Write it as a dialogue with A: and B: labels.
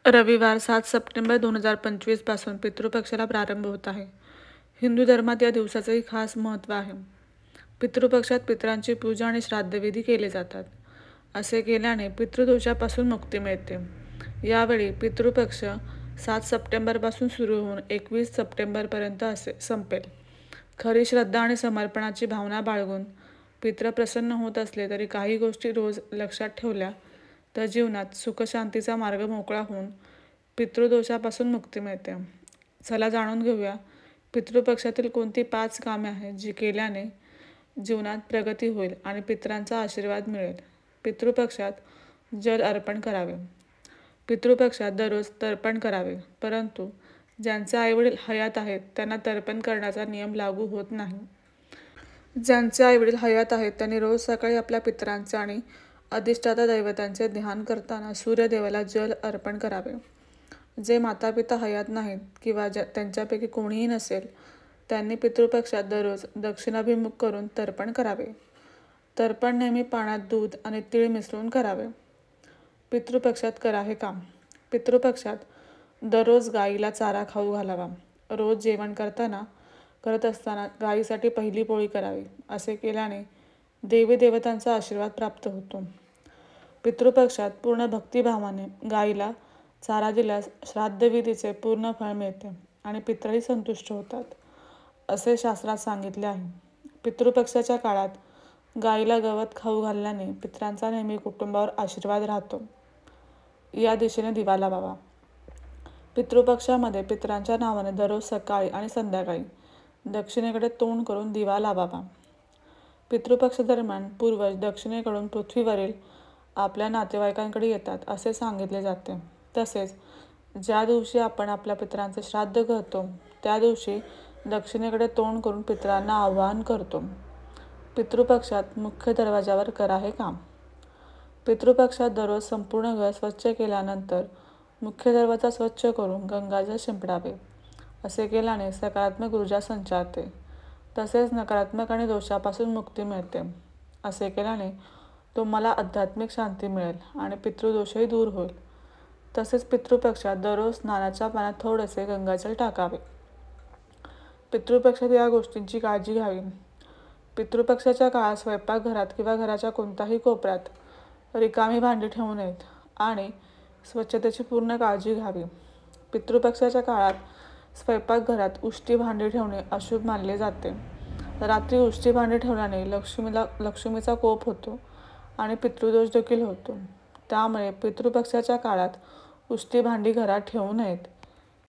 A: रविवार 7 सप्टेंबर 2025 पासून पितृपक्षाला प्रारंभ होत आहे. हिंदू धर्मात या दिवसाचंही खास महत्त्व आहे. पितृपक्षात पितरांची पूजा आणि श्राद्धविधी केले जातात. असे केल्याने पितृदोषापासून मुक्ती मिळते. यावेळी पितृपक्ष 7 सप्टेंबरपासून सुरू होऊन 21 सप्टेंबरपर्यंत संपेल. खरी श्रद्धा आणि समर्पणाची भावना बाळगून पितृ प्रसन्न होत असले तरी काही गोष्टी रोज लक्षात ठेवल्या तर जीवनात सुखशांतीचा मार्ग मोकळा होऊन पितृदोषापासून मुक्ती मिळते. चला जाणून घेऊया पितृपक्षातील कोणती 5 कामे आहेत जी केल्याने जीवनात प्रगती होईल आणि पितरांचा आशीर्वाद मिळेल. पितृपक्षात जल अर्पण करावे. पितृपक्षात दररोज तर्पण करावे, परंतु ज्यांचे आईवडील हयात आहेत त्यांना तर्पण करण्याचा नियम लागू होत नाही. ज्यांचे आईवडील हयात आहेत त्यांनी रोज सकाळी आपल्या पितरांचे आणि अधिष्ठाता दैवतांचे ध्यान करताना सूर्यदेवाला जल अर्पण करावे. जे मातापिता हयात नाहीत किंवा त्यांच्यापैकी कोणीही नसेल त्यांनी पितृपक्षात दररोज दक्षिणाभिमुख करून तर्पण करावे. तर्पण नेहमी पाण्यात दूध आणि तीळ मिसळून करावे. पितृपक्षात करा हे काम. पितृपक्षात दररोज गाईला चारा खाऊ घालावा. रोज जेवण करत असताना गाईसाठी पहिली पोळी करावी. असे केल्याने देवी देवतांचा आशीर्वाद प्राप्त होतो. पितृपक्षात पूर्ण भक्तिभावाने गाईला चारा दिल्यास श्राद्धविधीचे पूर्ण फळ मिळते आणि पितरही संतुष्ट होतात, असे शास्त्रात सांगितले आहे. पितृपक्षाच्या काळात गाईला गवत खाऊ घालल्याने पितरांचा नेहमी कुटुंबावर आशीर्वाद राहतो. या दिशेने दिवा लावावा. पितृपक्षामध्ये पितरांच्या नावाने दररोज सकाळी आणि संध्याकाळी दक्षिणेकडे तोंड करून दिवा लावावा. पितृपक्षादरम्यान पूर्वज दक्षिणेकडून पृथ्वीवरील आपल्या नातेवाईकांकडे येतात असे सांगितले जाते. तसेच ज्या दिवशी आपण आपल्या पितरांचे श्राद्ध करतो त्या दिवशी दक्षिणेकडे तोंड करून पितरांना आवाहन करतो. पितृपक्षात मुख्य दरवाजावर करा हे काम. पितृपक्षात दररोज संपूर्ण घर स्वच्छ केल्यानंतर मुख्य दरवाजा स्वच्छ करून गंगाजल शिंपडावे. असे केल्याने सकारात्मक ऊर्जा संचारते, तसेच नकारात्मक आणि दोषापासून मुक्ती मिळते. असे केल्याने तुम्हाला आध्यात्मिक शांती मिळेल आणि पितृदोषही दूर होईल. तसेच पितृपक्षात दररोज स्नानाच्या पाण्यात थोडेसे गंगाजल टाकावे. पितृपक्षात या गोष्टींची काळजी घ्यावी. पितृपक्षाच्या काळात स्वयंपाकघरात किंवा घराच्या कोणत्याही कोपऱ्यात रिकामी भांडी ठेवू नयेत आणि स्वच्छतेची पूर्ण काळजी घ्यावी. पितृपक्षाच्या काळात स्वयंपाकघरात उष्टी भांडी ठेवणे अशुभ मानले जाते. रात्री उष्टी भांडी ठेवल्याने लक्ष्मीचा कोप होतो आणि पितृदोष देखील होतो. त्यामुळे पितृपक्षाच्या काळात उष्टी भांडी घरात ठेवू नयेत.